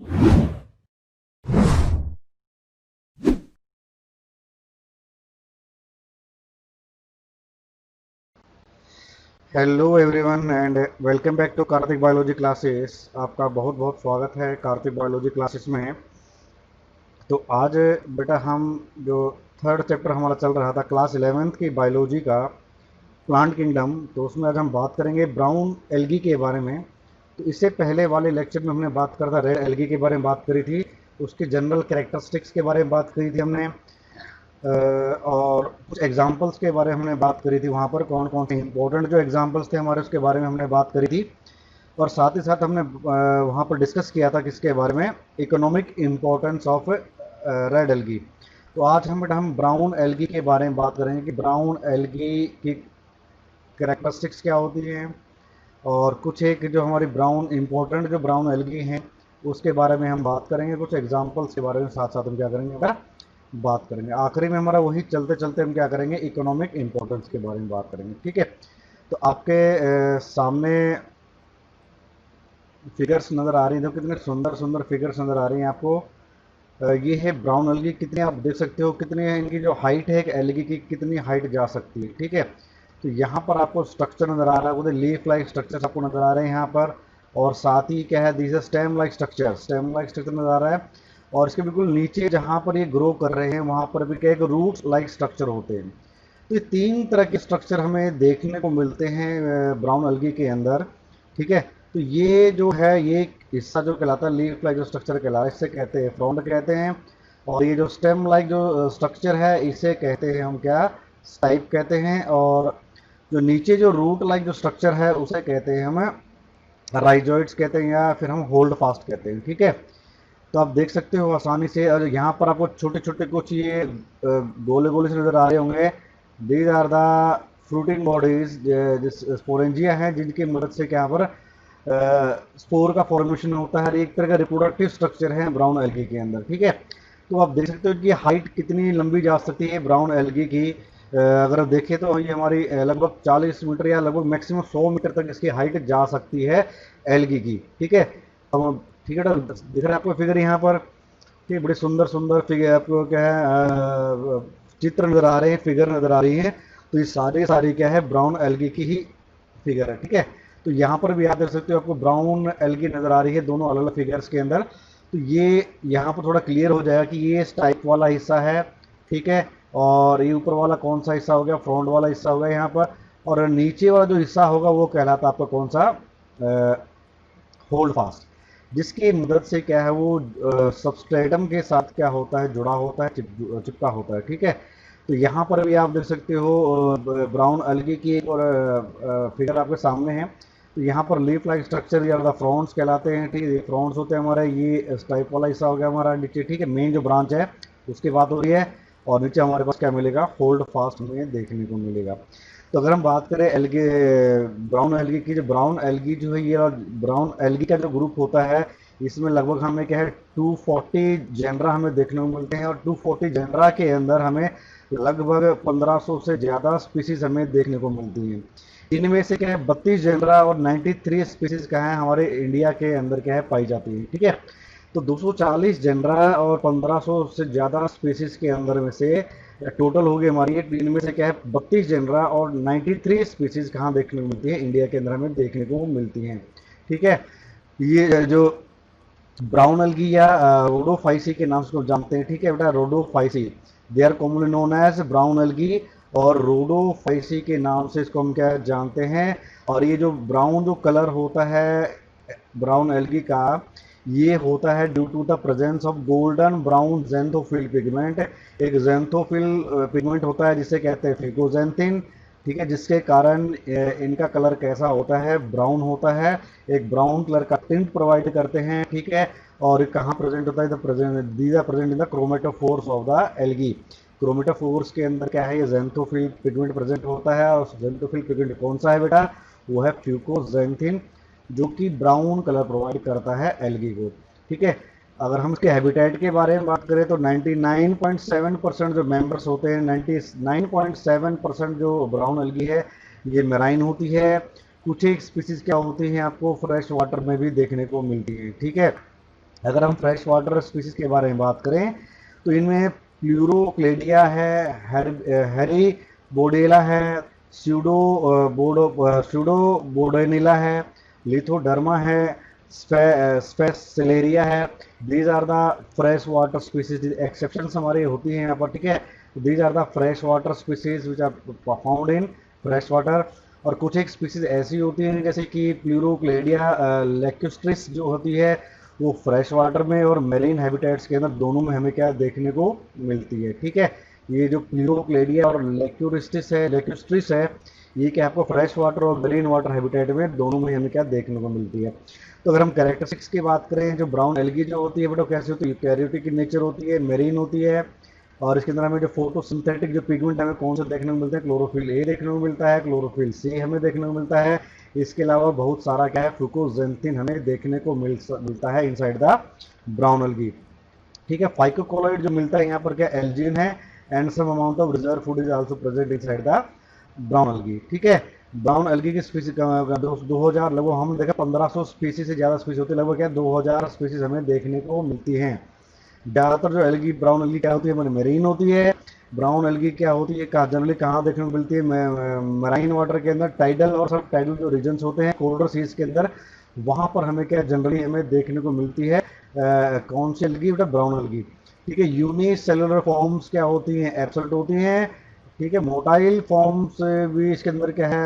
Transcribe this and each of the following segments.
Hello everyone and welcome back to Kartik biology classes. आपका बहुत बहुत स्वागत है कार्तिक बायोलॉजी क्लासेस में। तो आज बेटा हम जो थर्ड चैप्टर हमारा चल रहा था क्लास 11th की बायोलॉजी का, प्लांट किंगडम, तो उसमें आज हम बात करेंगे ब्राउन एल्गी के बारे में। तो इससे पहले वाले लेक्चर में हमने बात करा था रेड एल्गी के बारे में बात करी थी, उसके जनरल कैरेक्टरिस्टिक्स के बारे में बात करी थी हमने। और कुछ एग्जाम्पल्स के बारे में हमने बात करी थी, वहाँ पर कौन कौन से इंपॉर्टेंट जो एग्जाम्पल्स थे हमारे उसके बारे में हमने बात करी थी। और साथ ही साथ हमने वहाँ पर डिस्कस किया था किसके बारे में, economic importance of red algae. तो आज हम ब्राउन एल्गी के बारे में बात करेंगे कि ब्राउन एल्गी की कैरेक्टरिस्टिक्स क्या होती हैं, और कुछ एक जो हमारी ब्राउन इंपॉर्टेंट जो ब्राउन एल्गी हैं उसके बारे में हम बात करेंगे, कुछ एग्जांपल्स के बारे में साथ साथ हम क्या करेंगे बेटा बात करेंगे। आखिरी में हमारा वही चलते चलते हम क्या करेंगे, इकोनॉमिक इंपॉर्टेंस के बारे में बात करेंगे। ठीक है, तो आपके सामने फिगर्स नज़र आ रही हैं, देखो कितने सुंदर सुंदर फिगर्स नज़र आ रही हैं आपको। ये है ब्राउन एल्गी, कितने आप देख सकते हो कितने इनकी जो हाइट है एक एल्गी की कितनी हाइट जा सकती है। ठीक है, तो यहाँ पर आपको स्ट्रक्चर नज़र आ रहा है, वो लीफ लाइक स्ट्रक्चर आपको नज़र आ रहे हैं यहाँ पर। और साथ ही क्या है, this stem like structure, stem like structure नज़र आ रहा है। और इसके बिल्कुल नीचे जहाँ पर ये ग्रो कर रहे हैं वहाँ पर भी क्या एक रूट्स लाइक स्ट्रक्चर होते हैं। तो ये तीन तरह के स्ट्रक्चर हमें देखने को मिलते हैं ब्राउन एल्गी के अंदर। ठीक है, तो ये जो है ये हिस्सा जो कहलाता है लीफ लाइक जो स्ट्रक्चर कहलाता है, इससे कहते हैं फ्रॉन्ड कहते हैं। और ये जो स्टेम लाइक जो स्ट्रक्चर है इसे कहते हैं हम क्या, स्टाइप कहते हैं। और जो नीचे जो रूट लाइक जो स्ट्रक्चर है उसे कहते हैं हम राइजोइड्स कहते हैं, या फिर हम होल्ड फास्ट कहते हैं। ठीक है, तो आप देख सकते हो आसानी से। और यहाँ पर आपको छोटे छोटे कुछ ये गोले गोले से नजर आ रहे होंगे, these are the fruiting bodies, जिस स्पोरेंजिया हैं जिनकी मदद से क्या पर स्पोर का फॉर्मेशन होता है। एक तरह का रिप्रोडक्टिव स्ट्रक्चर है ब्राउन एल्गी के अंदर। ठीक है, तो आप देख सकते हो कि हाइट कितनी लंबी जा सकती है ब्राउन एल्गी की। अगर आप देखें तो ये हमारी लगभग 40 मीटर या लगभग मैक्सिमम 100 मीटर तक इसकी हाइट जा सकती है एल्गी की। ठीक है, अब ठीक है, दिख रहा है आपको फिगर यहाँ पर। ठीक, बड़ी सुंदर सुंदर फिगर आपको क्या है चित्र नजर आ रहे हैं, फिगर नजर आ रही है। तो ये सारी सारी क्या है, ब्राउन एल्गी की ही फिगर है। ठीक है, तो यहाँ पर भी आप देख सकते हो आपको ब्राउन एल्गी नजर आ रही है दोनों अलग अलग फिगर्स के अंदर। तो ये यहाँ पर थोड़ा क्लियर हो जाएगा कि ये स्टाइप वाला हिस्सा है। ठीक है, और ये ऊपर वाला कौन सा हिस्सा हो गया, फ्रंट वाला हिस्सा हो गया यहाँ पर। और नीचे वाला जो हिस्सा होगा वो कहलाता है आपका कौन सा, होल्ड फास्ट, जिसकी मदद से क्या है वो सबस्ट्रेटम के साथ क्या होता है, जुड़ा होता है, चिपका होता है। ठीक है, तो यहाँ पर भी आप देख सकते हो ब्राउन एल्गी की एक और फिगर आपके सामने है। तो यहाँ पर लीफ लाइक स्ट्रक्चर या फ्रॉन्ट्स कहलाते हैं। ठीक है, फ्रॉन्ट्स होते हैं हमारे, ये टाइप वाला हिस्सा हो गया हमारा नीचे। ठीक है, मेन जो ब्रांच है उसकी बात हो रही है। और नीचे हमारे पास क्या मिलेगा, होल्ड फास्ट में देखने को मिलेगा। तो अगर हम बात करें एल्गे, ब्राउन एल्गी की, जो ब्राउन एल्गी जो है ये ब्राउन एल्गी का जो ग्रुप होता है इसमें लगभग हमें क्या है 240 जेनरा हमें देखने को मिलते हैं। और 240 जेनरा के अंदर हमें लगभग 1500 से ज़्यादा स्पीसीज हमें देखने को मिलती हैं। इनमें से क्या है 32 जेनरा और 93 स्पीसीज क्या है हमारे इंडिया के अंदर क्या है पाई जाती है। ठीक है, तो 240 जेनरा और 1500 से ज़्यादा स्पीसीज के अंदर में से टोटल हो गई हमारी, इनमें से क्या है 32 जेनरा और 93 स्पीसीज कहाँ देखने को मिलती है, इंडिया के अंदर हमें देखने को मिलती हैं। ठीक है, ये जो ब्राउन एल्गी या रोडोफाइसी के नाम से को जानते हैं। ठीक है बेटा, Rhodophyceae, they are commonly known as brown algae, और रोडोफाइसी के नाम से इसको हम क्या जानते हैं। और ये जो ब्राउन जो कलर होता है ब्राउन एल्गी का, ये होता है due to the presence of golden brown xanthophyll pigment. एक जेंथोफिल पिगमेंट होता है जिसे कहते हैं फिकोजेंथिन। ठीक है, जिसके कारण इनका कलर कैसा होता है, ब्राउन होता है, एक ब्राउन कलर का टिंट प्रोवाइड करते हैं। ठीक है, और कहाँ प्रेजेंट होता है, the present these are present in the chromatophores of the algae. Chromatophores के अंदर क्या है, ये जेंथोफिल पिगमेंट प्रेजेंट होता है। और जेंथोफिल पिगमेंट कौन सा है बेटा, वो है फ्यूकोजेंथिन, जो कि ब्राउन कलर प्रोवाइड करता है एल्गी को। ठीक है, अगर हम इसके हैबिटेट के बारे में बात करें तो 99.7% जो मेंबर्स होते हैं, 99.7% जो ब्राउन एल्गी है ये मेराइन होती है। कुछ एक स्पीसीज क्या होती हैं आपको फ्रेश वाटर में भी देखने को मिलती हैं। ठीक है, अगर हम फ्रेश वाटर स्पीसीज के बारे में बात करें तो इनमें प्लूरोक्लेडिया है, हैरी बोडेला है, स्यूडो स्यूडो बोडेनिला है, लिथोडर्मा है, स्पेसिलेरिया है। These are the fresh water species. Exceptions हमारी होती हैं यहाँ पर, ठीक है। These are the fresh water species which are found in fresh water. और कुछ एक स्पीसीज ऐसी होती हैं जैसे कि प्लूरोक्लेडिया लेक्यूस्ट्रिस जो होती है वो फ्रेश वाटर में और मेरीन हैबिटेट्स के अंदर दोनों में हमें क्या देखने को मिलती है, ठीक है। ये जो प्लूरोक्लेडिया और लेक्यूस्ट्रिस है ये क्या आपको फ्रेश वाटर और मेरीन वाटर हैबिटेट में दोनों में हमें क्या देखने को मिलती है। तो अगर हम कैरेक्टरिस्टिक्स की बात करें, जो ब्राउन एल्गी जो होती है बेटा कैसी होती है, यूकैरियोटिक की नेचर होती है, मेरीन होती है। और इसके अंदर हमें जो फोटोसिंथेटिक जो पिगमेंट हमें कौन से देखने को मिलते हैं, क्लोरोफिल ए देखने को मिलता है, क्लोरोफिल सी हमें देखने को मिलता है। इसके अलावा बहुत सारा क्या है फ्लूकोजेंथिन हमें देखने को मिलता है इनसाइड द ब्राउन एल्गी, ठीक है। फाइकोकोलॉइड जो मिलता है यहाँ पर क्या एल्जीन है, and some amount of reserve food is also present inside the brown algae, ठीक है। ब्राउन एल्गी की स्पीसीज 2000 लगभग हम देखा 1500 स्पीसीज से ज़्यादा स्पीसीज होती है, लगभग क्या 2000 स्पीसीज हमें देखने को मिलती हैं। ज़्यादातर जो एल्गी ब्राउन एल्गी क्या होती है, मेरीन होती है। ब्राउन एल्गी क्या होती है, जनरली कहाँ देखने को मिलती है, मराइन वाटर के अंदर, टाइडल और सब टाइडल जो रीजन्स होते हैं कोल्डर सीज के अंदर, वहाँ पर हमें क्या जनरली हमें देखने को मिलती है कौन सी एल्गी बेटा, ब्राउन एल्गी, ठीक है। यूनिसेलुलर फॉर्म्स क्या होती हैं, एब्सल्ट होती हैं, ठीक है। मोटाइल फॉर्म्स भी इसके अंदर क्या है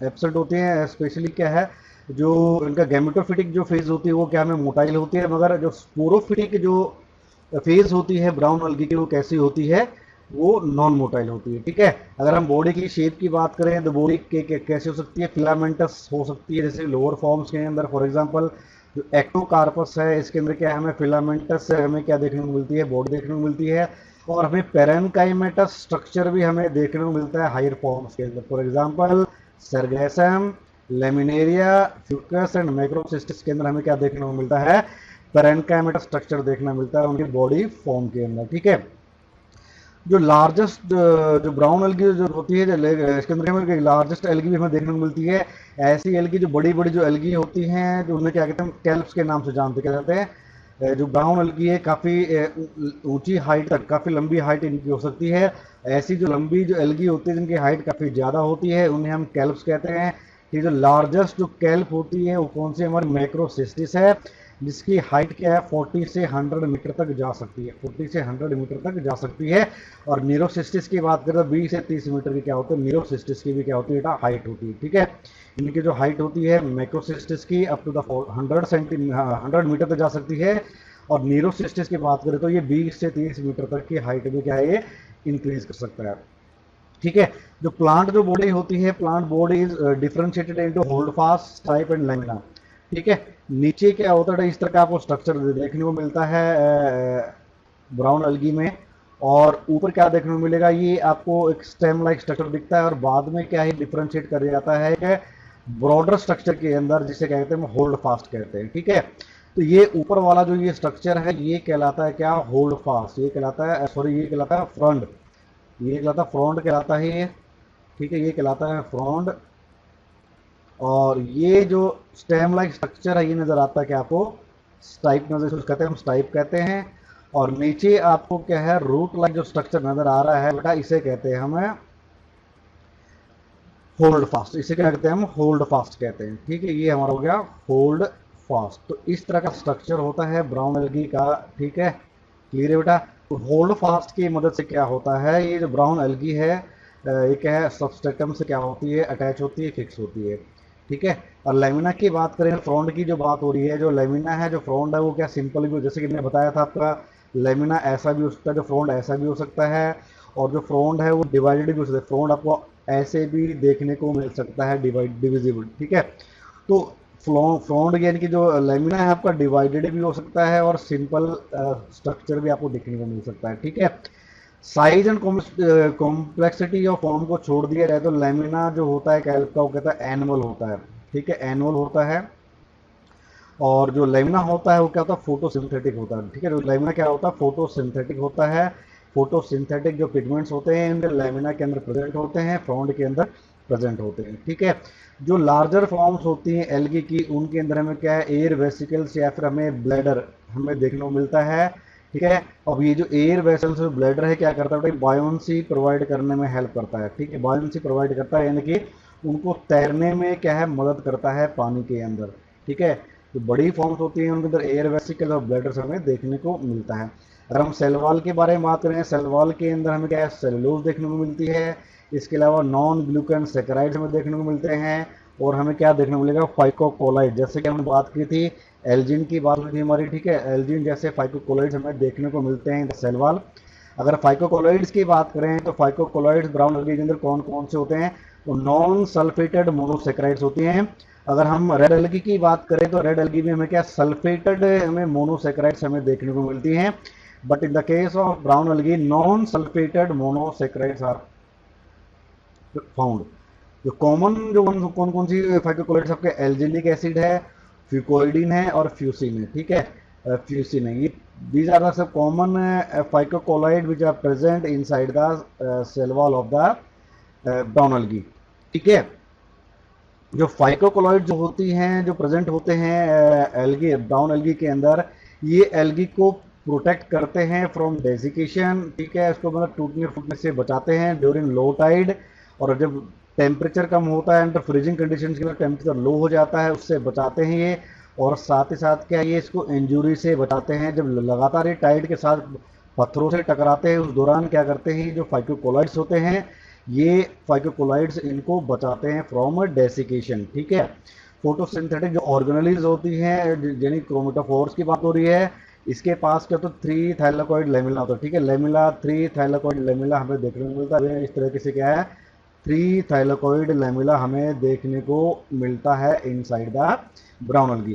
एब्सेंट होती हैं, स्पेशली क्या है जो इनका गैमेटोफिटिक जो फेज होती है वो क्या हमें मोटाइल होती है, मगर जो स्पोरोफिटिक जो फेज होती है ब्राउन एल्गी की वो कैसी होती है, वो नॉन मोटाइल होती है, ठीक है। अगर हम बॉडी की शेप की बात करें तो बॉडी के कैसे हो सकती है, फिलामेंटस हो सकती है, जैसे लोअर फॉर्म्स के अंदर फॉर एग्जांपल जो एक्टोकार्पस है इसके अंदर क्या है हमें फिलामेंटस से हमें क्या देखने को मिलती है, बॉडी देखने को मिलती है। और हमें पेरेनकाइमेटस स्ट्रक्चर भी हमें देखने को मिलता है हायर फॉर्म्स के अंदर, for example sargassum, laminaria, fucus and macrocystis के अंदर हमें क्या देखने को मिलता है, पेरेनकाइमेटस स्ट्रक्चर देखना मिलता है उनकी बॉडी फॉर्म के अंदर, ठीक है। जो लार्जेस्ट जो ब्राउन एल्गी जो होती है इसके अंदर हमें लार्जेस्ट एल्गी भी हमें देखने को मिलती है। ऐसी एल्गी जो बड़ी बड़ी जो एल्गी होती हैं जो उन्हें क्या कहते हैं कैल्प्स के नाम से जानते क्या जाते हैं। जो ब्राउन एल्गी है काफ़ी ऊंची हाइट तक, काफ़ी लंबी हाइट इनकी हो सकती है। ऐसी जो लंबी जो एल्गी होती है जिनकी हाइट काफ़ी ज़्यादा होती है उन्हें हम कैल्प्स कहते हैं। कि जो लार्जेस्ट जो कैल्प होती है वो कौन सी हमारी मैक्रोसिस्टिस है, जिसकी हाइट क्या है 40 से 100 मीटर तक जा सकती है, 40 से 100 मीटर तक जा सकती है। और नीरोसिस्टिस की बात करें तो 20 से 30 मीटर की क्या होती है, नीरोसिस्टिस की भी क्या होती है हाइट होती है, ठीक है। इनकी जो हाइट होती है मैक्रोसिस्टिस की अप टू द 100 मीटर तक जा सकती है। और नीरोसिस्टिस की बात करें तो ये 20 से 30 मीटर तक की हाइट में क्या है ये इंक्रीज कर सकता है, ठीक है। जो प्लांट जो बॉडी होती है, plant body is differentiated into hold fast, stripe and lamina, ठीक है। नीचे क्या होता है इस तरह का आपको स्ट्रक्चर देखने को मिलता है ब्राउन एल्गी में। और ऊपर क्या देखने को मिलेगा, ये आपको एक स्टेम लाइक स्ट्रक्चर दिखता है और बाद में क्या है डिफरेंशिएट कर जाता है कि ब्रॉडर स्ट्रक्चर के अंदर जिसे कहते हैं होल्ड फास्ट कहते हैं, ठीक है। तो ये ऊपर वाला जो ये स्ट्रक्चर है ये कहलाता है क्या, होल्ड फास्ट, ये कहलाता है सॉरी ये कहलाता है फ्रंट, ये कहलाता है फ्रंट कहलाता है ये, ठीक है। ये कहलाता है फ्रंट। और ये जो स्टेम लाइक स्ट्रक्चर है ये नजर आता है कि आपको स्टाइप नजर कहते हैं, हम स्टाइप कहते हैं। और नीचे आपको क्या है रूट लाइक जो स्ट्रक्चर नजर आ रहा है बेटा इसे कहते हैं हमें होल्ड फास्ट, इसे क्या कहते हैं हम होल्ड फास्ट कहते हैं, ठीक है। ये हमारा हो गया होल्ड फास्ट। तो इस तरह का स्ट्रक्चर होता है ब्राउन एल्गी का, ठीक है। क्लियर है बेटा। तो होल्ड फास्ट की मदद से क्या होता है, ये जो ब्राउन एल्गी है ये क्या है सबस्ट्रेटम से क्या होती है अटैच होती है, फिक्स होती है, ठीक है। और लेमिना की बात करें, फ्रॉन्ड की जो बात हो रही है, जो लेमिना है जो फ्रॉन्ड है वो क्या सिंपल भी, जैसे कि मैंने बताया था आपका लेमिना ऐसा भी हो सकता है, जो फ्रॉन्ड ऐसा भी हो सकता है। और जो फ्रॉन्ड है वो डिवाइडेड भी हो सकता है, फ्रॉन्ड आपको ऐसे भी देखने को मिल सकता है डिविजिबल, ठीक है। तो फ्रॉन्ड यानी कि जो लेमिना है आपका डिवाइडेड भी हो सकता है और सिंपल स्ट्रक्चर भी आपको देखने को मिल सकता है, ठीक है। Size and complexity of form को छोड़ दिया जाए तो लेमिना जो होता है कैल्प का वो कहता है एनुअल होता है, ठीक है, एनुअल होता है। और जो लेमिना होता है वो क्या होता है फोटोसिंथेटिक होता है, ठीक है। जो लेमिना क्या होता है फोटोसिंथेटिक होता है। फोटोसिंथेटिक जो पिगमेंट्स होते हैं इनके लेमिना के अंदर प्रेजेंट होते हैं, फ्रॉन्ड के अंदर प्रेजेंट होते हैं, ठीक है। जो लार्जर फॉर्म्स होती हैं एल्गी की, उनके अंदर हमें क्या है, एयर वेसिकल्स या फिर हमें ब्लैडर हमें देखने को मिलता है, ठीक है। अब ये जो एयर वेसल्स और ब्लैडर है क्या करता है, बायोन्सी प्रोवाइड करने में हेल्प करता है, ठीक है, बायोन्सी प्रोवाइड करता है, यानी कि उनको तैरने में क्या है, मदद करता है पानी के अंदर, ठीक है। तो बड़ी फॉर्म्स होती हैं उनके अंदर एयर वेसिकल और ब्लैडर्स हमें देखने को मिलता है। अगर हम सेल वॉल के बारे में बात करें, सेल वॉल के अंदर हमें क्या है, सेलुलोज देखने को मिलती है, इसके अलावा नॉन ग्लूकन सेकेराइड्स हमें देखने को मिलते हैं, और हमें क्या देखने को मिलेगा, फाइकोकोलाइड, जैसे कि हमने बात की थी एल्जिन की बात हुई थी हमारी, ठीक है, एल्जिन जैसे फाइकोकोलाइड्स हमें देखने को मिलते हैं सेल वॉल। अगर फाइकोकोलाइड्स की बात करें तो फाइकोकोलाइड्स ब्राउन एल्गी के अंदर कौन कौन से होते हैं, तो नॉन सल्फेटेड मोनोसेक्राइड्स होती हैं। अगर हम रेड एल्गी की बात करें तो रेड एल्गी में हमें क्या, सल्फेटेड हमें मोनोसेक्राइड्स हमें देखने को मिलती हैं, but in the case of brown algae non sulphated monosaccharides are found. जो कॉमन जो कौन कौन सी फाइकोकोलाइड्स आपके, एल्जिनिक एसिड है, फ्यूकोइडिन है और फ्यूसिन है, ठीक है, फ्यूसिन है, ये these are the common phycocolloid which are present inside the cell wall of the brown algae, ठीक है। जो फाइकोकोलॉइड जो होती हैं, जो प्रेजेंट होते हैं एल्गी, ब्राउन एल्गी के अंदर, ये एल्गी को प्रोटेक्ट करते हैं फ्रॉम डेसिकेशन, ठीक है, इसको मतलब टूटने फूटने से बचाते हैं ड्यूरिंग लो टाइड, और जब टेम्परेचर कम होता है अंडर फ्रीजिंग कंडीशन के अंदर टेम्परेचर लो हो जाता है, उससे बचाते हैं ये। और साथ ही साथ क्या, ये इसको इंजुरी से बचाते हैं, जब लगातार ये टाइड के साथ पत्थरों से टकराते हैं उस दौरान क्या करते हैं, जो फाइकोकोलॉइड्स होते हैं, ये फाइकोकोलॉइड्स इनको बचाते हैं फ्रॉम डेसिकेशन, ठीक है। फोटोसिंथेटिक जो ऑर्गेनेलीज होती हैं, यानी क्रोमेटोफोर्स की बात हो रही है, इसके पास क्या तो 3 थाइलाकोइड लेमिला होता है, ठीक है, लेमिला 3 थाइलाकोइड लेमिला हमें देखने को मिलता है, इस तरीके से क्या है, 3 थाइलाकोइड लेमिला हमें देखने को मिलता है इनसाइड द ब्राउन एल्गी,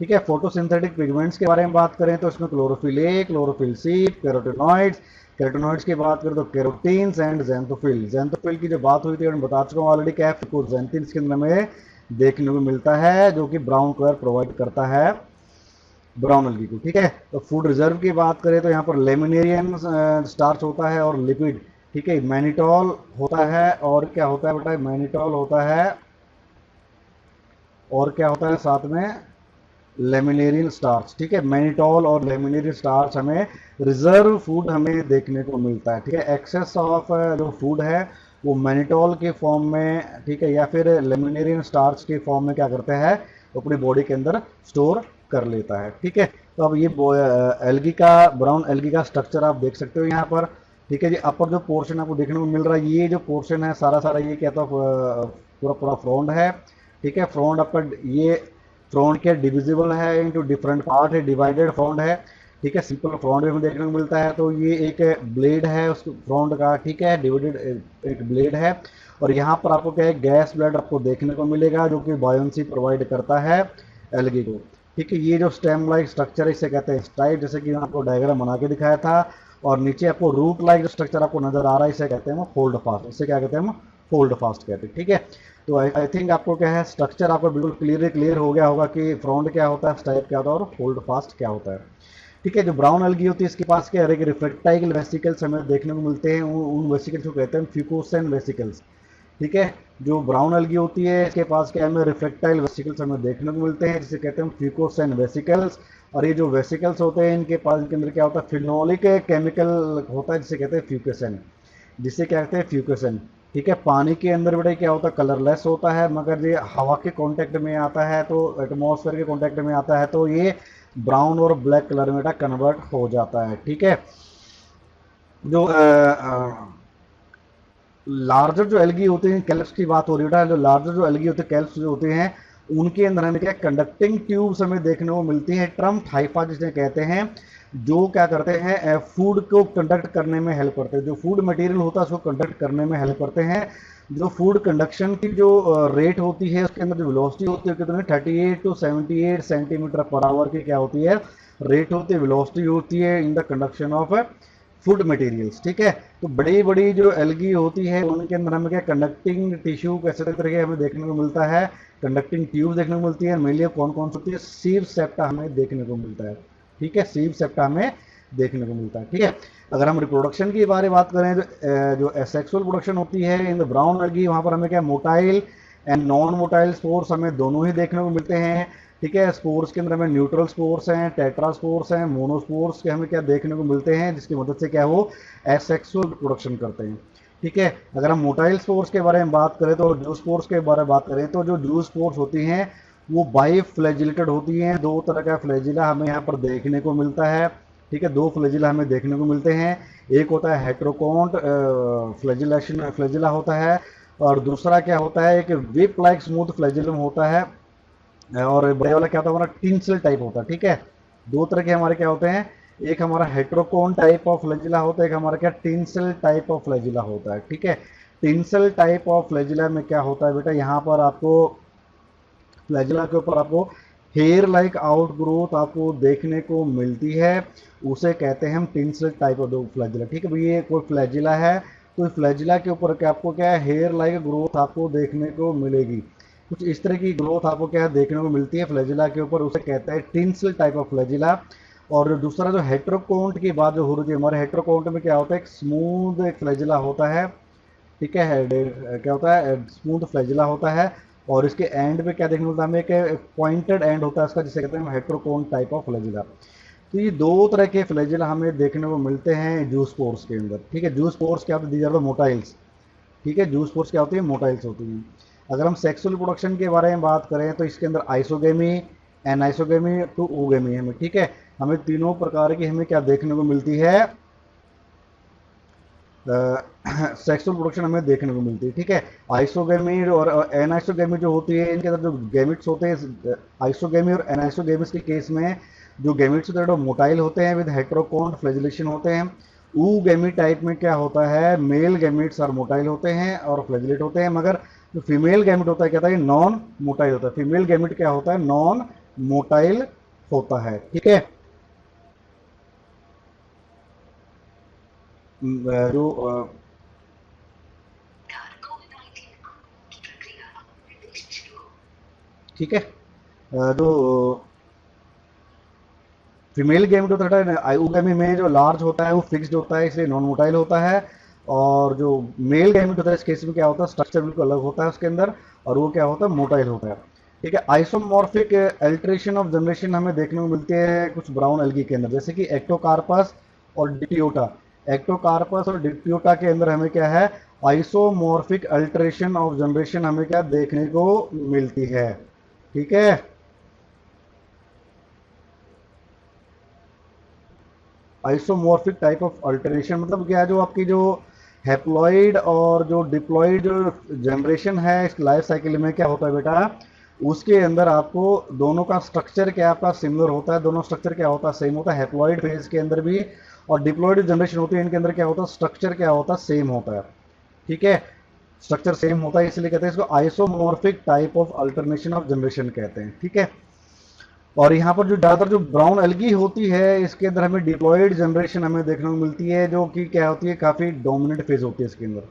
ठीक है। फोटोसिंथेटिक पिगमेंट्स के बारे में बात करें तो इसमें chlorophyll A, chlorophyll C, carotenoids, carotenoids की बात करें तो कैरोटीन्स एंड ज़ैंथोफिल। ज़ैंथोफिल की जो बात हुई थी मैं बता चुका हूँ ऑलरेडी, क्या है, फिकोज़ैंथिन्स के अंदर में देखने को मिलता है, जो कि ब्राउन कलर प्रोवाइड करता है ब्राउन एल्गी को, ठीक है। तो फूड रिजर्व की बात करें तो यहाँ पर लेमिनेरियन स्टार्च होता है और लिपिड, ठीक है, मैनिटॉल होता है, और क्या होता है बेटा, मैनिटॉल होता है, और क्या होता है साथ में, लेमिनेरियन स्टार्च, ठीक है, मैनिटॉल और लेमिनेरियन स्टार्च हमें रिजर्व फूड हमें देखने को मिलता है, ठीक है। एक्सेस ऑफ जो फूड है वो मैनिटॉल के फॉर्म में, ठीक है, या फिर लेमिनेरियन स्टार्च के फॉर्म में क्या करते हैं, अपनी बॉडी के अंदर स्टोर कर लेता है, ठीक है। तो अब ये एल्गी का, ब्राउन एल्गी का स्ट्रक्चर आप देख सकते हो यहाँ पर, ठीक है जी। अपर जो पोर्शन आपको देखने को मिल रहा है, ये जो पोर्शन है सारा सारा ये क्या, तो पूरा पूरा फ्रॉन्ड है, ठीक है। फ्रॉन्ड आपका, ये फ्रॉन्ड क्या डिविजिबल है इनटू डिफरेंट पार्ट है, डिवाइडेड फ्रॉन्ड है, ठीक है। सिंपल फ्रॉन्ड भी हमें देखने को मिलता है, तो ये एक ब्लेड है उस फ्रॉन्ड का, ठीक है, डिवाइडेड एक ब्लेड है। और यहाँ पर आपको क्या है, गैस ब्लेड आपको देखने को मिलेगा, जो कि बायोन्सी प्रोवाइड करता है एल्गी को, ठीक है। ये जो स्टेम लाइक स्ट्रक्चर है इसे कहते हैं स्टाइप, जैसे कि आपको डायग्राम बना के दिखाया था। और नीचे आपको रूट लाइक जो स्ट्रक्चर आपको नजर आ रहा है, इसे कहते हैं हम होल्ड फास्ट, इसे क्या कहते हैं हम, होल्ड फास्ट कहते हैं, ठीक है। तो आई थिंक आपको क्या है, स्ट्रक्चर आपको बिल्कुल क्लियर हो गया होगा कि फ्रॉन्ड क्या होता है, स्टाइप क्या होता है और होल्ड फास्ट क्या होता है, ठीक है। जो ब्राउन एल्गी होती है इसके पास क्या है, रिफ्लेक्टाइल वेसिकल्स हमें देखने को मिलते हैं, उन वेसिकल्स को कहते हैं फ्यूकोसेन वेसिकल्स, ठीक है। जो ब्राउन एल्गी होती है इसके पास क्या है, रिफ्लेक्टाइल वेसिकल्स हमें देखने को मिलते हैं, जिसे कहते हैं फ्यूकोसेन वेसिकल्स। और ये जो वेसिकल्स होते हैं इनके पास, इनके अंदर क्या होता है, फिनोलिक केमिकल होता है, जिसे कहते हैं फ्यूकोसेन, जिसे क्या कहते हैं फ्यूकोसेन, ठीक है। पानी के अंदर बेटा क्या होता है, कलरलेस होता है, मगर ये हवा के कांटेक्ट में आता है, तो एटमॉस्फेयर के कांटेक्ट में आता है तो ये ब्राउन और ब्लैक कलर में बेटा कन्वर्ट हो जाता है, ठीक है। जो लार्जर जो एल्गी होते हैं, कैल्प्स की बात हो रही है, जो लार्जर जो एल्गी होते हैं, कैल्प्स जो होते हैं, उनके अंदर हमें क्या कंडक्टिंग ट्यूब्स हमें देखने को मिलती हैं, ट्रम्प हाइफा जिसे कहते हैं, जो क्या करते हैं, फूड को कंडक्ट करने में हेल्प करते हैं, जो फूड मटेरियल होता है उसको कंडक्ट करने में हेल्प करते हैं। जो फूड कंडक्शन की जो रेट होती है उसके अंदर जो वेलोसिटी होती है कितनी, 38 टू 78 सेंटीमीटर पर आवर की क्या होती है, रेट होती है, वेलोसिटी होती है in the conduction of food materials, ठीक है। तो बड़ी बड़ी जो एल्गी होती है उनके अंदर हमें क्या कंडक्टिंग टिश्यू कैसे तरह के हमें देखने को मिलता है, कंडक्टिंग ट्यूब देखने को मिलती है, मेनली कौन कौन सी होती है, सीव सेप्टा हमें देखने को मिलता है, ठीक है, सीव सेप्टा हमें देखने को मिलता है। ठीक है, अगर हम रिप्रोडक्शन की बारे में बात करें तो जो सेक्सुअल प्रोडक्शन होती है इन द ब्राउन एल्गी, वहाँ पर हमें क्या motile and non motile spores हमें दोनों ही देखने को मिलते हैं। ठीक है, स्पोर्स के अंदर हमें न्यूट्रल स्पोर्स हैं, टेट्रा स्पोर्स हैं, मोनोस्पोर्स के हमें क्या देखने को मिलते हैं, जिसकी मदद से क्या वो एसेक्सुअल प्रोडक्शन करते हैं। ठीक है, अगर हम मोटाइल स्पोर्स के बारे में बात करें तो जू स्पोर्स के बारे में बात करें तो जो जू स्पोर्स होती हैं वो बाई फ्लैजिलेटेड होती हैं। दो तरह का फ्लैजिला हमें यहाँ पर देखने को मिलता है। ठीक है, दो फ्लैजिला हमें देखने को मिलते हैं। एक होता है हेट्रोकॉन्ट फ्लैजिलेशन फ्लैजिला होता है, और दूसरा क्या होता है, एक विप लाइक स्मूथ फ्लैजिलम होता है, और बड़े वाला क्या होता है हमारा टिंसल टाइप होता है। ठीक है, दो तरह के हमारे क्या होते हैं, एक हमारा हेट्रोकोन टाइप ऑफ फ्लैजिला होता है, एक हमारा क्या टिंसल टाइप ऑफ फ्लैजिला होता है। ठीक है, टिंसल टाइप ऑफ फ्लैजिला में क्या होता है बेटा, यहाँ पर आपको फ्लैजिला के ऊपर आपको हेयर लाइक आउट ग्रोथ आपको देखने को मिलती है, उसे कहते हैं हम टिंसल टाइप ऑफ फ्लैजिला। ठीक है भाई, ये कोई फ्लैजिला है तो फ्लैजिला के ऊपर क्या आपको क्या है, हेयर लाइक ग्रोथ आपको देखने को मिलेगी। कुछ इस तरह की ग्रोथ आपको क्या है देखने को मिलती है फ्लैजिला के ऊपर, उसे कहते हैं टिंसल टाइप ऑफ फ्लैजिला। और दूसरा जो हेट्रोकोन्ट की बात जो हो रही है, हमारे हेट्रोकोन्ट में क्या होता है, एक स्मूथ एक फ्लैजिला होता है। ठीक है, क्या होता है, स्मूथ फ्लैजिला होता है, और इसके एंड पे क्या देखने को मिलता है हमें, एक पॉइंटेड एंड होता है इसका, जिसे कहते हैं हेट्रोकोन टाइप ऑफ फ्लैजिला। तो ये दो तरह के फ्लैजिला हमें देखने को मिलते हैं जू स्पोर्स के अंदर। ठीक है, जू स्पोर्स क्या होते हैं, दीज आर द मोटाइल्स। ठीक है, जू स्पोर्स क्या होती है, मोटाइल्स होती हैं। अगर हम सेक्सुअल प्रोडक्शन के बारे में बात करें तो इसके अंदर आइसोगेमी, एनाइसोगेमी टू ओगेमी हमें, ठीक है, हमें तीनों प्रकार की हमें क्या देखने को मिलती है, सेक्सुअल प्रोडक्शन हमें देखने को मिलती है। ठीक है, आइसोगेमी और एनाइसोगेमी जो होती है, इनके अंदर जो गैमिट्स होते हैं, आइसोगेमी और एनाइसोगेमिस के केस में जो गैमिट्स होते हैं वो मोटाइल होते हैं विद हेट्रोकोन फ्लैजिलेशन होते हैं। ऊ गैमिट टाइप में क्या होता है, मेल गैमिट्स और मोटाइल होते हैं और फ्लैजिलेट होते हैं, मगर जो फीमेल गैमिट होता है क्या होता है, नॉन मोटाइल होता है। फीमेल गैमिट क्या होता है, नॉन मोटाइल होता है। ठीक है, जो ठीक है, जो फीमेल गैमेट होता है आयुगमी में जो लार्ज होता है वो फिक्स्ड होता है, इसलिए नॉन मोटाइल होता है। और जो मेल गैमेट होता है इस केस में क्या होता है, स्ट्रक्चर बिल्कुल अलग होता है उसके अंदर, और वो क्या होता है, मोटाइल होता है। ठीक है, आइसोमॉर्फिक अल्टरेशन ऑफ जनरेशन हमें देखने को मिलती है कुछ ब्राउन एल्गी के अंदर, जैसे कि एक्टोकार्पस और डिप्टियोटा। एक्टोकार्पस और डिप्टियोटा के अंदर हमें क्या है, आइसोमॉर्फिक अल्टरेशन ऑफ जनरेशन हमें क्या देखने को मिलती है। ठीक है, आइसोमॉर्फिक टाइप ऑफ अल्टरेशन मतलब क्या है, जो आपकी जो हैप्लॉइड और जो डिप्लॉइड जो जनरेशन है इस लाइफ साइकिल में क्या होता है बेटा, उसके अंदर आपको दोनों का स्ट्रक्चर क्या आपका सिमिलर होता है, दोनों स्ट्रक्चर क्या होता है, सेम होता है। हैप्लॉइड फेज के अंदर भी और डिप्लॉइड जनरेशन होती है, इनके अंदर क्या होता है, स्ट्रक्चर क्या होता है, सेम होता है। ठीक है, स्ट्रक्चर सेम होता है, इसलिए कहते हैं इसको isomorphic type of alternation of generation कहते हैं। ठीक है, और यहाँ पर जो ज़्यादातर जो ब्राउन एल्गी होती है इसके अंदर हमें डिप्लॉयड जनरेशन हमें देखने को मिलती है, जो कि क्या होती है, काफ़ी डोमिनेंट फेज होती है इसके अंदर।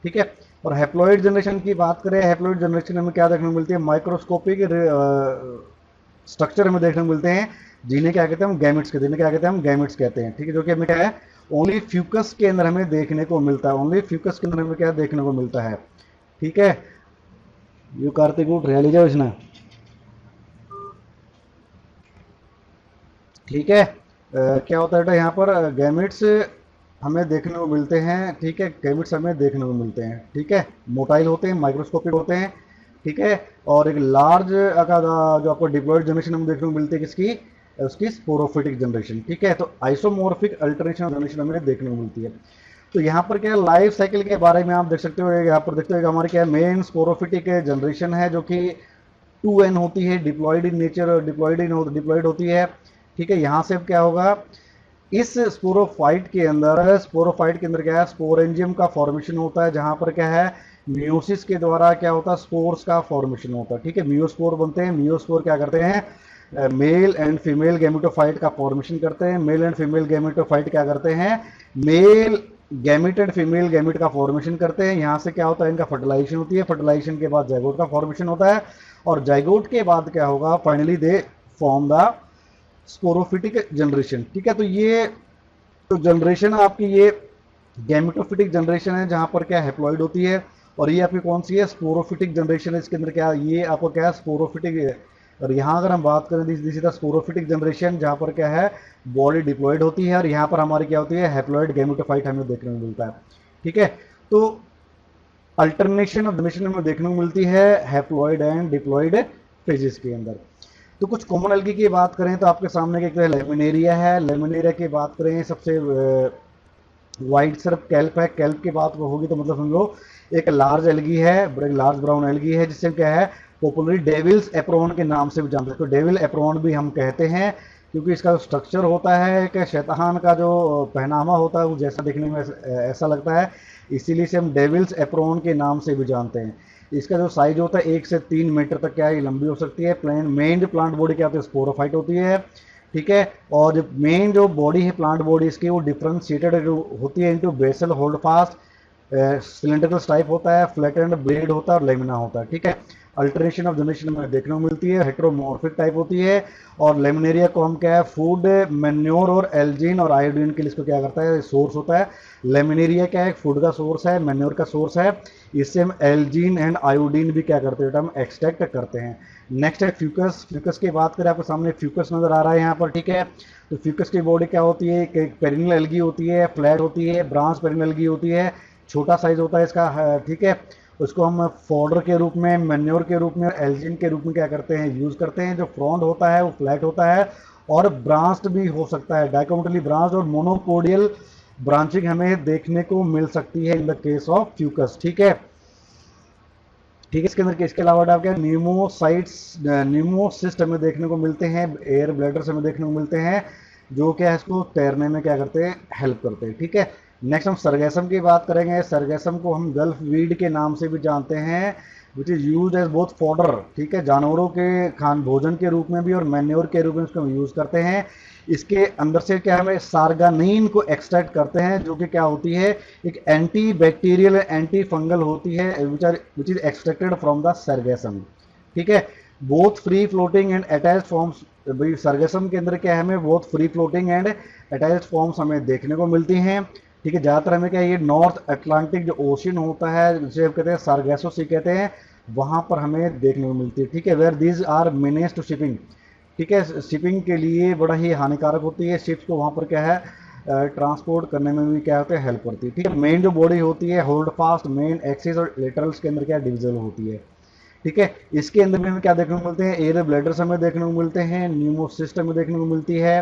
ठीक है, और हैप्लॉइड जनरेशन की बात करें, हैप्लॉइड जनरेशन हमें क्या देखने को मिलती है, माइक्रोस्कोपिक स्ट्रक्चर हमें देखने को मिलते हैं, जिन्हें क्या कहते हैं हम गैमिट्स कहते हैं, जिन्हें क्या कहते हैं हम गैमिट्स कहते हैं। ठीक है, जो कि हमें क्या है, ओनली फ्यूकस के अंदर हमें देखने को मिलता है, ओनली फ्यूकस के अंदर हमें क्या देखने को मिलता है। ठीक है, यू कार्तिक उठ रहा जाओ इसने। ठीक है, क्या होता है बेटा, यहाँ पर गैमिट्स हमें देखने को मिलते हैं। ठीक है, गैमिट्स हमें देखने को मिलते हैं। ठीक है, मोटाइल होते हैं, माइक्रोस्कोपिक होते हैं। ठीक है, और एक लार्ज जो आपको डिप्लॉयड जनरेशन हमें देखने को मिलती है किसकी, उसकी स्पोरोफिटिक जनरेशन। ठीक है, तो आइसोमॉर्फिक अल्टरनेशन जनरेशन हमें देखने को मिलती है। तो यहाँ पर क्या लाइफ साइकिल के बारे में आप देख सकते हो, यहाँ पर देखते हो हमारी क्या मेन स्पोरोफिटिक जनरेशन है, जो कि 2n होती है, डिप्लॉयड इन नेचर, डिप्लॉयड होती है। ठीक है, यहाँ से अब क्या होगा, इस स्पोरोफाइट के अंदर क्या है, स्पोरेंजियम का फॉर्मेशन होता है, जहां पर क्या है, मियोसिस के द्वारा क्या होता है, स्पोर्स का फॉर्मेशन होता है। ठीक है, मियोस्पोर बनते हैं, मियोस्पोर क्या करते हैं, मेल एंड फीमेल गैमेटोफाइट का फॉर्मेशन करते हैं। मेल एंड फीमेल गैमेटोफाइट क्या करते हैं, male gamete and female gamete का फॉर्मेशन करते हैं। यहाँ से क्या होता है, इनका फर्टिलाइजेशन होती है, फर्टिलाइजेशन के बाद जाइगोट का फॉर्मेशन होता है, और जाइगोट के बाद क्या होगा, finally they form the sporophytic generation. ठीक है, तो ये तो जनरेशन आपकी ये गैमेटोफिटिक जनरेशन है जहां पर क्या हैप्लॉइड होती है, और ये आपकी कौन सी है, स्पोरोफिटिक जनरेशन है। इसके अंदर क्या ये आपको क्या है, स्पोरोफिटिक है। और यहाँ अगर हम बात करें this is the sporophytic generation, जहां पर क्या है बॉडी डिप्लॉयड होती है, और यहाँ पर हमारी क्या होती है हैप्लॉइड गैमेटोफाइट हमें देखने को मिलता है। ठीक है, तो अल्टरनेशन ऑफ जनरेशन में देखने को मिलती है हैप्लॉइड एंड डिप्लॉयड फेजेस के अंदर। तो कुछ कॉमन एल्गी की बात करें तो आपके सामने एक लेमिनेरिया है। लेमिनेरिया की बात करें, सबसे वाइट सिर्फ कैल्प है। कैल्प की बात होगी तो मतलब समझ लो एक लार्ज एल्गी है, बड़े लार्ज ब्राउन एल्गी है, जिससे क्या है पॉपुलरली डेविल्स एप्रोन के नाम से भी जानते हैं। तो डेविल एप्रोन भी हम कहते हैं क्योंकि इसका जो स्ट्रक्चर होता है कि शैतान का जो पहनावा होता है वो जैसा दिखने में ऐसा लगता है, इसीलिए से हम डेविल्स एप्रोन के नाम से भी जानते हैं। इसका जो साइज होता है 1 से 3 मीटर तक क्या है लंबी हो सकती है। मेन जो प्लांट बॉडी क्या होती है स्पोरोफाइट होती है। ठीक है, और जो मेन जो बॉडी है प्लांट बॉडी इसकी वो डिफरेंशिएटेड होती है into basal, holdfast, cylindrical type होता है, फ्लैट एंड ब्लेड होता है और लेमिना होता है। ठीक है, अल्टरनेशन ऑफ जनरेशन में देखने को मिलती है, हेट्रोमॉर्फिक टाइप होती है। और लेमिनेरिया को हम क्या है फूड, मैन्योर और एल्जीन और आयोडीन के लिए इसको क्या करता है सोर्स होता है। लेमिनेरिया क्या है फूड का सोर्स है, मैन्योर का सोर्स है, इससे हम एल्जीन एंड आयोडीन भी क्या करते हैं हम एक्सट्रैक्ट करते हैं। नेक्स्ट है फ्यूकस। फ्यूकस की बात करें आपके सामने फ्यूकस नजर आ रहा है यहाँ पर। ठीक है, तो फ्यूकस की बॉडी क्या होती है, एक पेरिनियल एल्गी होती है, फ्लैट होती है, ब्रांच पेरिनियल एल्गी होती है, छोटा साइज होता है इसका। ठीक है, उसको हम फॉडर के रूप में, मैन्योर के रूप में, एल्जिन के रूप में क्या करते हैं यूज करते हैं। जो फ्रॉन्ड होता है वो फ्लैट होता है और ब्रांच्ड भी हो सकता है, डाइकोटली ब्रांच और मोनोपोडियल ब्रांचिंग हमें देखने को मिल सकती है in the case of Fucus. ठीक है, ठीक है, इसके अंदर इसके अलावा आप क्या न्यूमोसाइट्स, न्यूमोसिस्ट हमें देखने को मिलते हैं, एयर ब्लैडर्स हमें देखने को मिलते हैं, जो क्या है इसको तैरने में क्या करते हैं हेल्प करते हैं। ठीक है, नेक्स्ट हम सरगैसम की बात करेंगे। सरगैसम को हम गल्फ वीड के नाम से भी जानते हैं, which is use as both fodder. ठीक है, जानवरों के खान भोजन के रूप में भी और मैन्योर के रूप में इसको हम यूज करते हैं। इसके अंदर से क्या हमें सार्गानीन को एक्सट्रैक्ट करते हैं, जो कि क्या होती है एक एंटी बैक्टीरियल एंटी फंगल होती है, which is extracted from the sargassum. ठीक है, both free floating and attached forms. भाई सरगैसम के अंदर क्या है हमें both free floating and attached forms हमें देखने को मिलती हैं। ठीक है, ज़्यादातर हमें क्या ये नॉर्थ अटलांटिक जो ओशन होता है जिसे हम कहते हैं सार्गेसो सी कहते हैं, वहाँ पर हमें देखने को मिलती है। ठीक है, where these are menace to shipping. ठीक है, शिपिंग के लिए बड़ा ही हानिकारक होती है, शिप्स को वहाँ पर क्या है ट्रांसपोर्ट करने में भी क्या होता है हेल्प करती है। ठीक है, मेन जो बॉडी होती है होल्ड फास्ट, मेन एक्सिस और लेटरल्स के अंदर क्या डिविजल होती है। ठीक है, इसके अंदर में हमें क्या देखने को मिलते हैं एयर ब्लैडर्स हमें देखने को मिलते हैं, न्यूमोसिस्ट हमें देखने को मिलती है।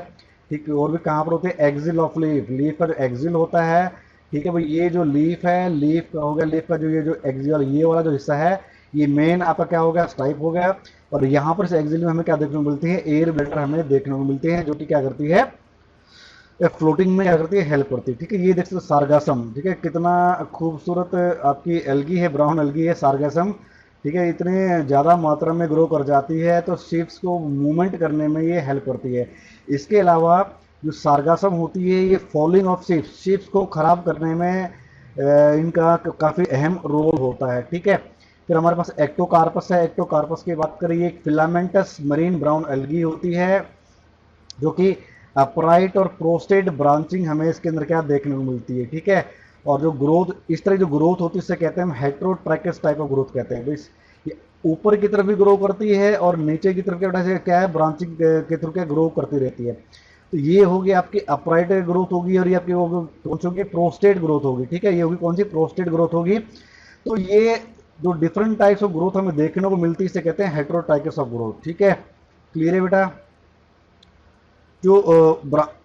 ठीक है, और भी कहाँ पर होते हैं एक्सिल ऑफ लीफ, लीफ का जो एक्सिल होता है। ठीक है भाई, ये जो लीफ है, लीफ का हो गया, लीफ का जो ये जो एक्सिल ये वाला जो हिस्सा है ये मेन आपका क्या हो गया स्टाइप हो गया। और यहाँ पर से एक्सिल में हमें क्या देखने को मिलती है एयर ब्लैडर हमें देखने को मिलती है, जो कि क्या करती है फ्लोटिंग में क्या करती है हेल्प करती है। ठीक है, ये देख सकते हो सार्गासम। ठीक है, कितना खूबसूरत आपकी एल्गी है, ब्राउन एल्गी है सार्गासम। ठीक है, इतने ज़्यादा मात्रा में ग्रो कर जाती है तो शिप्स को मूवमेंट करने में ये हेल्प करती है। इसके अलावा जो सार्गासम होती है ये फॉलिंग ऑफ शिप्स, शिप्स को ख़राब करने में इनका काफ़ी अहम रोल होता है। ठीक है, फिर हमारे पास एक्टोकार्पस है। एक्टोकार्पस की बात करिए, एक फिलामेंटस मरीन ब्राउन एल्गी होती है, जो कि अपराइट और प्रोस्टेट ब्रांचिंग हमें इसके अंदर क्या देखने को मिलती है। ठीक है, और जो ग्रोथ इस तरह जो ग्रोथ होती है इससे कहते हैं हम हेट्रोट्रैकस टाइप ऑफ ग्रोथ कहते हैं। तो इस ये ऊपर की तरफ भी ग्रो करती है और नीचे की तरफ क्या है ब्रांचिंग के थ्रू क्या ग्रो करती रहती है। तो ये होगी आपकी अपराइट ग्रोथ होगी, और ये आपकी कौन सी होगी प्रोस्टेट ग्रोथ होगी। ठीक है, ये होगी कौन सी प्रोस्टेट ग्रोथ होगी। तो ये जो डिफरेंट टाइप्स ऑफ ग्रोथ हमें देखने को मिलती है इसे कहते हैं हेट्रोट्राइकस ऑफ ग्रोथ। ठीक है, क्लियर है बेटा। जो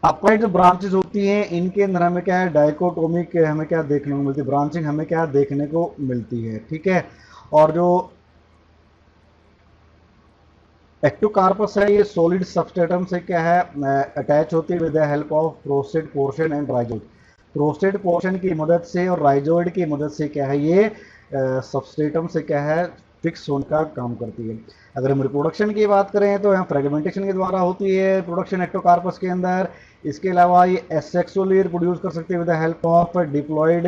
अपराइट जो ब्रांचेस होती हैं इनके अंदर हमें क्या है डाइकोटोमिक हमें क्या देखने को मिलती है, ब्रांचिंग हमें क्या देखने को मिलती है। ठीक है, और जो एक्टोकार्पस है ये सॉलिड सबस्ट्रेटम से क्या है अटैच होती है with the help of prostate portion and rhizoid. Prostate portion की मदद से और राइजोइड की मदद से क्या है ये सबस्ट्रेटम से क्या है फिक्स होने का काम करती है। अगर हम रिप्रोडक्शन की बात करें तो यहाँ फ्रेगमेंटेशन के द्वारा होती है प्रोडक्शन एक्टोकार्पस के अंदर। इसके अलावा ये एसेक्सुअली प्रोड्यूस कर सकते हैं with the help of diploid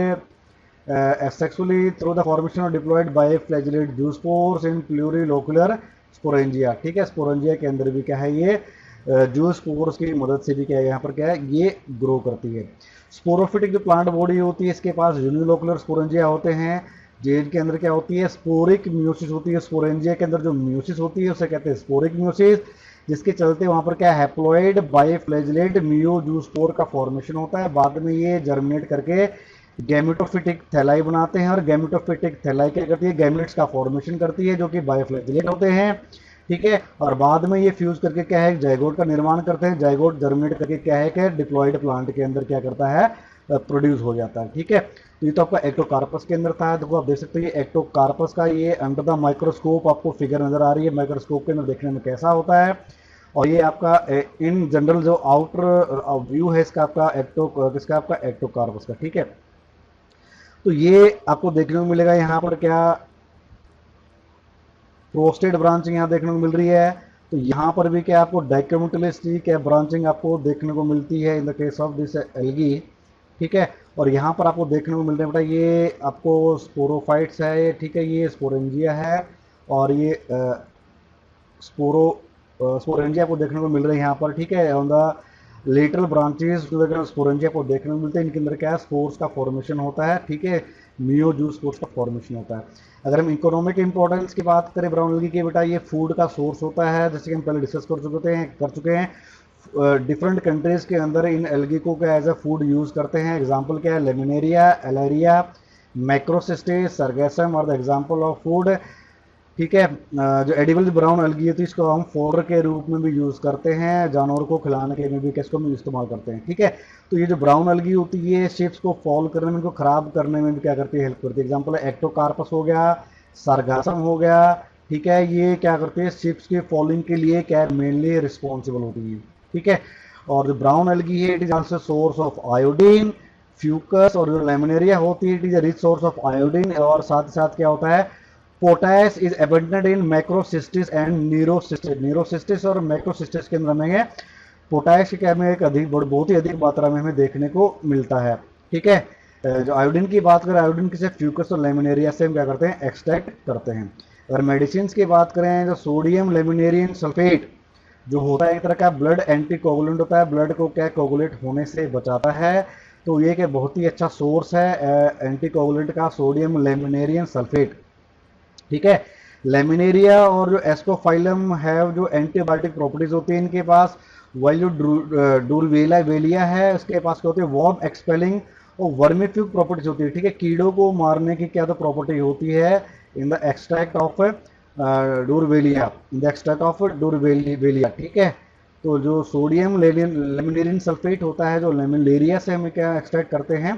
asexually through the formation of diploid biflagellate zoospores in plurilocular sporangia. ठीक है, स्पोरेंजिया के अंदर भी क्या है ये जो स्पोर्स की मदद से भी क्या है यहाँ पर क्या है ये ग्रो करती है। स्पोरोफिटिक जो प्लांट बॉडी होती है इसके पास यूनिलोकुलर स्पोरेंजिया होते हैं, जिनके अंदर क्या होती है स्पोरिक म्यूसिस होती है। स्पोरेंजिया के अंदर जो म्यूसिस होती है उसे कहते हैं स्पोरिक म्यूसिस, जिसके चलते वहां पर क्या हैप्लॉइड बाइफ्लैजिलेट मियोजूस्पोर का फॉर्मेशन होता है। बाद में ये जर्मिनेट करके गैमेटोफिटिक थैलाई बनाते हैं, और गैमेटोफिटिक थैलाई क्या करती है गैमेट्स का फॉर्मेशन करती है जो कि बायोफ्लैजिलेट होते हैं, ठीक है। और बाद में ये फ्यूज करके क्या है जाइगोट का निर्माण करते हैं। जाइगोट जर्मिनेट करके क्या है कि डिप्लॉयड प्लांट के अंदर क्या करता है प्रोड्यूस हो जाता है, ठीक है। तो ये तो आपका एक्टोकार्पस के अंदर था। देखो आप देख सकते हैं एक्टोकार्पस का ये अंडर द माइक्रोस्कोप आपको फिगर नजर आ रही है, माइक्रोस्कोप के अंदर देखने में कैसा होता है। और ये आपका इन जनरल जो आउटर व्यू है इसका आपका किसका आपका एक्टोकार्पस का, ठीक है। तो ये आपको देखने को मिलेगा यहाँ पर क्या प्रोस्टेट ब्रांचिंग यहाँ देखने को मिल रही है। तो यहाँ पर भी क्या आपको डाइकोटिलिस्टिक ब्रांचिंग आपको देखने को मिलती है in the case of this algae, ठीक है। और यहाँ पर आपको देखने को मिल रहा है बेटा ये आपको स्पोरोफाइट्स है ये, ठीक है, ये स्पोरेंजिया है। और ये स्पोरेंजिया आपको देखने को मिल रहे हैं यहाँ पर, ठीक है। On the lateral branches sporangia आपको देखने को मिलते हैं। इनके अंदर क्या है स्पोर्स का फॉर्मेशन होता है, ठीक है, मियोजू स्पोर्स का फॉर्मेशन होता है। अगर हम इकोनॉमिक इंपॉर्टेंस की बात करें ब्राउन एल्गी की बेटा ये फूड का सोर्स होता है, जैसे कि हम पहले डिस्कस कर चुके हैं। डिफरेंट कंट्रीज के अंदर इन एल्गी को क्या एज ए फूड यूज करते हैं। एग्जाम्पल क्या है लेमिनेरिया, एलेरिया, मैक्रोसिस्टेस, सरगेसम और द एग्जाम्पल ऑफ फूड, ठीक है। जो एडिबल ब्राउन एल्गी है तो इसको हम फोडर के रूप में भी यूज करते हैं, जानवर को खिलाने के में भी किसको भी इस्तेमाल करते हैं, ठीक है। तो ये जो ब्राउन एल्गी होती है ये शिप्स को फॉल करने में, इनको खराब करने में भी क्या करती है हेल्प करती है। एग्जाम्पल है एक्टोकार्पस हो गया, सरगासम हो गया, ठीक है। ये क्या करते हैं शिप्स के फॉलिंग के लिए क्या मेनली रिस्पॉन्सिबल होती है, ठीक है। और जो ब्राउन एल्गी है it is also source of iodine, fucus. और जो लेमिनेरिया होती है it is a rich source of iodine. और साथ ही साथ क्या होता है potash is abundant in macrocystis and nereocystis. Nereocystis और मैक्रोसिस्टिस के अंदर हमें पोटैश क्या में एक अधिक बहुत ही अधिक मात्रा में हमें देखने को मिलता है, ठीक है। जो आयोडीन की बात करें आयोडीन किसे फ्यूकस और लेमिनेरिया से हम क्या करते हैं एक्सट्रैक्ट करते हैं। अगर मेडिसिन की बात करें जो सोडियम लेमिनेरियम सल्फेट जो होता है एक तरह का ब्लड एंटीकोगुलेंट होता है, ब्लड को क्या कोगुलेट होने से बचाता है। तो ये एक बहुत ही अच्छा सोर्स है एंटीकोगुलेंट का सोडियम लेमिनेरियम सल्फेट, ठीक है। लेमिनेरिया और जो एस्कोफाइलम है जो एंटीबायोटिक प्रॉपर्टीज होती है इनके पास, वाइल जो डुरवेला वेलिया है उसके पास क्या होती है वॉर्म एक्सपेलिंग और वर्मिफ्यूग प्रॉपर्टीज होती है, ठीक है। कीड़ों को मारने की क्या तो प्रॉपर्टी होती है in the extract of durvillaea, in the extract of durvillaea, ठीक है। तो जो सोडियम लेमिनेरियम सल्फेट होता है जो लेमिनेरिया से हम क्या एक्सट्रैक्ट करते हैं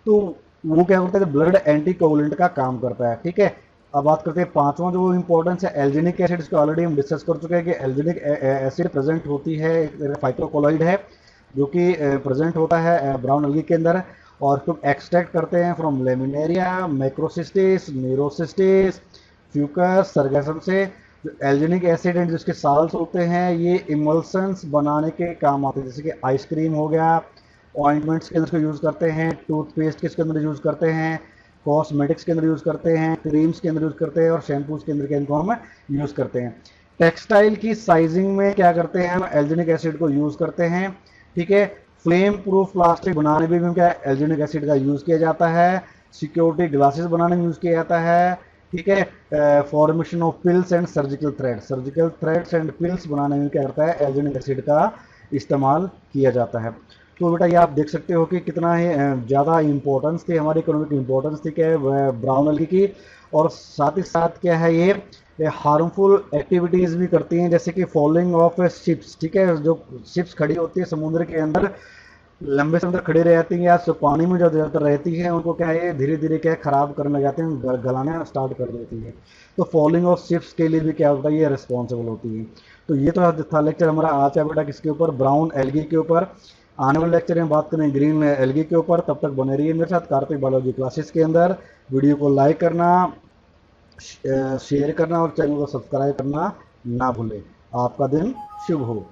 तो वो क्या करता है ब्लड एंटीकोगुलेंट का काम करता है, ठीक है। अब बात करते हैं पांचवा जो इंपॉर्टेंस है एल्जिनिक एसिड, इसको ऑलरेडी हम डिस्कस कर चुके हैं कि एल्जिनिक एसिड प्रेजेंट होती है एक फाइटोकोलॉइड है जो कि प्रेजेंट होता है ब्राउन एल्गी के अंदर। और इसको एक्सट्रैक्ट करते हैं फ्रॉम लेमिनेरिया, मैक्रोसिस्टिस, न्यूरोसिस्टिस, फ्यूकस, सरगेसम से। जो एल्जिनिक एसिड एंड जिसके साल्स होते हैं ये इमल्सन्स बनाने के काम आते हैं, जैसे कि आइसक्रीम हो गया, ऑइंटमेंट्स के अंदर इसको यूज़ करते हैं, टूथपेस्ट किसके अंदर यूज़ करते हैं, कॉस्मेटिक्स के अंदर यूज़ करते हैं, क्रीम्स के अंदर यूज़ करते हैं और शैम्पूज के अंदर के इनको हम यूज़ करते हैं। टेक्सटाइल की साइजिंग में क्या करते हैं हम एल्जिनिक एसिड को यूज़ करते हैं, ठीक है। फ्लेम प्रूफ प्लास्टिक बनाने में भी क्या एल्जिनिक एसिड का यूज़ किया जाता है। सिक्योरिटी ग्लासेस बनाने में यूज़ किया जाता है, ठीक है। Formation of pills and surgical threads and pills बनाने में क्या करता है एल्जिनिक एसिड का इस्तेमाल किया जाता है। तो बेटा ये आप देख सकते हो कि कितना ही ज़्यादा इंपॉर्टेंस थी हमारी इकोनॉमिक इंपॉर्टेंस थी क्या ब्राउन एल्गी की। और साथ ही साथ क्या है ये हार्मफुल एक्टिविटीज़ भी करती हैं, जैसे कि फॉलिंग ऑफ शिप्स, ठीक है। जो शिप्स खड़ी होती है समुद्र के अंदर लंबे समय तक खड़ी रहती हैं या पानी में जो ज़्यादातर रहती हैं उनको क्या है धीरे धीरे क्या खराब करने लग जाते हैं, गलाना स्टार्ट कर देती है। तो फॉलिंग ऑफ शिप्स के लिए भी क्या होता है ये रिस्पॉन्सिबल होती है। तो ये तो था लेक्चर हमारा आज का बेटा किसके ऊपर ब्राउन एल्गी के ऊपर। आने वाले लेक्चर में बात करें ग्रीन एल्गी के ऊपर। तब तक बने रहिए मेरे साथ कार्तिक बायोलॉजी क्लासेस के अंदर। वीडियो को लाइक करना, शेयर करना और चैनल को सब्सक्राइब करना ना भूलें। आपका दिन शुभ हो।